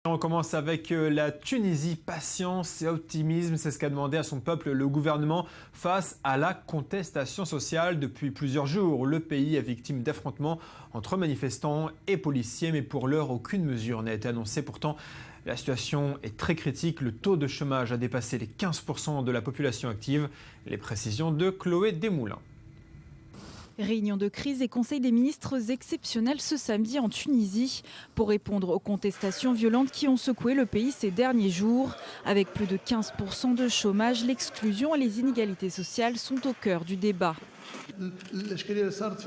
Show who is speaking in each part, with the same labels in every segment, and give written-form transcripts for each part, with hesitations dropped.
Speaker 1: On commence avec la Tunisie. Patience et optimisme, c'est ce qu'a demandé à son peuple le gouvernement face à la contestation sociale. Depuis plusieurs jours, le pays est victime d'affrontements entre manifestants et policiers, mais pour l'heure, aucune mesure n'a été annoncée. Pourtant, la situation est très critique. Le taux de chômage a dépassé les 15% de la population active. Les précisions de Chloé Desmoulins.
Speaker 2: Réunion de crise et conseil des ministres exceptionnel ce samedi en Tunisie pour répondre aux contestations violentes qui ont secoué le pays ces derniers jours. Avec plus de 15% de chômage, l'exclusion et les inégalités sociales sont au cœur du débat.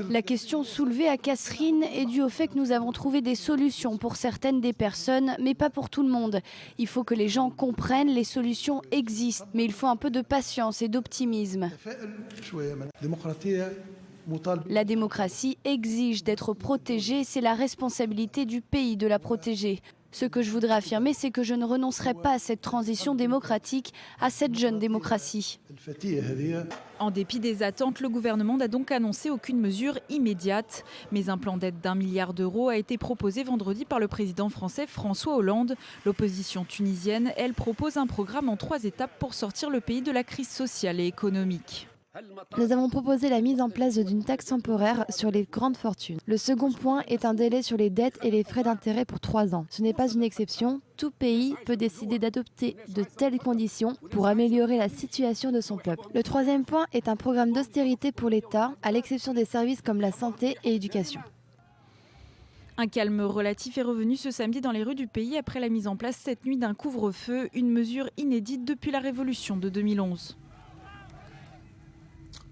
Speaker 3: La question soulevée à Kasserine est due au fait que nous avons trouvé des solutions pour certaines des personnes, mais pas pour tout le monde. Il faut que les gens comprennent, les solutions existent, mais il faut un peu de patience et d'optimisme. La démocratie exige d'être protégée, c'est la responsabilité du pays de la protéger. Ce que je voudrais affirmer, c'est que je ne renoncerai pas à cette transition démocratique, à cette jeune démocratie.
Speaker 2: En dépit des attentes, le gouvernement n'a donc annoncé aucune mesure immédiate. Mais un plan d'aide d'1 milliard d'euros a été proposé vendredi par le président français François Hollande. L'opposition tunisienne, elle, propose un programme en 3 étapes pour sortir le pays de la crise sociale et économique.
Speaker 3: Nous avons proposé la mise en place d'une taxe temporaire sur les grandes fortunes. Le second point est un délai sur les dettes et les frais d'intérêt pour 3 ans. Ce n'est pas une exception. Tout pays peut décider d'adopter de telles conditions pour améliorer la situation de son peuple. Le troisième point est un programme d'austérité pour l'État, à l'exception des services comme la santé et l'éducation.
Speaker 2: Un calme relatif est revenu ce samedi dans les rues du pays après la mise en place cette nuit d'un couvre-feu, une mesure inédite depuis la révolution de 2011.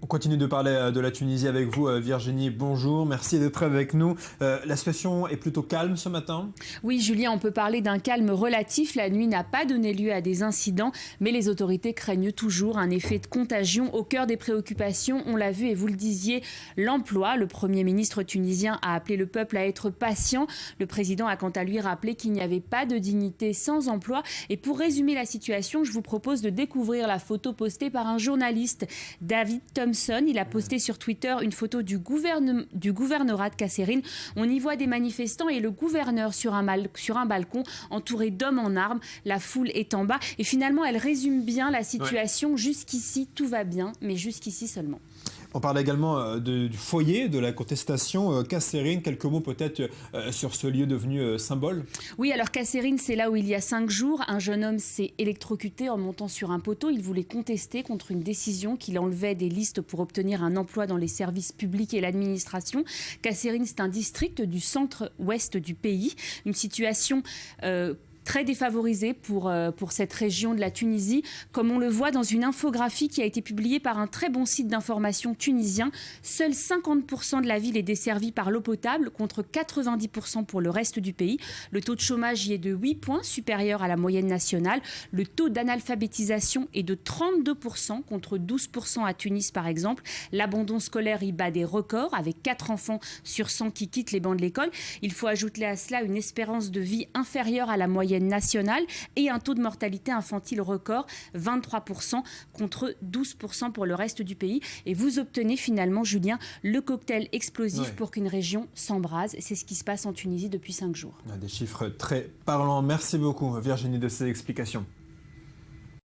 Speaker 1: On continue de parler de la Tunisie avec vous, Virginie. Bonjour, merci d'être avec nous. La situation est plutôt calme ce matin?
Speaker 4: Oui, Julien, on peut parler d'un calme relatif. La nuit n'a pas donné lieu à des incidents, mais les autorités craignent toujours un effet de contagion. Au cœur des préoccupations, on l'a vu et vous le disiez, l'emploi. Le Premier ministre tunisien a appelé le peuple à être patient. Le président a quant à lui rappelé qu'il n'y avait pas de dignité sans emploi. Et pour résumer la situation, je vous propose de découvrir la photo postée par un journaliste, David Thompson. Il a posté sur Twitter une photo du gouvernorat de Kasserine. On y voit des manifestants et le gouverneur sur un balcon entouré d'hommes en armes. La foule est en bas. Et finalement, elle résume bien la situation. Ouais. Jusqu'ici, tout va bien, mais jusqu'ici seulement.
Speaker 1: On parle également du foyer de la contestation. Kasserine, quelques mots peut-être sur ce lieu devenu symbole?
Speaker 4: Oui, alors Kasserine, c'est là où il y a 5 jours, un jeune homme s'est électrocuté en montant sur un poteau. Il voulait contester contre une décision qu'il enlevait des listes pour obtenir un emploi dans les services publics et l'administration. Kasserine, c'est un district du centre-ouest du pays. Une situation très défavorisée pour cette région de la Tunisie, comme on le voit dans une infographie qui a été publiée par un très bon site d'information tunisien. Seuls 50% de la ville est desservie par l'eau potable, contre 90% pour le reste du pays. Le taux de chômage y est de 8 points, supérieur à la moyenne nationale. Le taux d'analphabétisation est de 32%, contre 12% à Tunis par exemple. L'abandon scolaire y bat des records, avec 4 enfants sur 100 qui quittent les bancs de l'école. Il faut ajouter à cela une espérance de vie inférieure à la moyenne nationale et un taux de mortalité infantile record, 23% contre 12% pour le reste du pays. Et vous obtenez finalement, Julien, le cocktail explosif pour qu'une région s'embrase. C'est ce qui se passe en Tunisie depuis 5 jours.
Speaker 1: Des chiffres très parlants. Merci beaucoup, Virginie, de ces explications.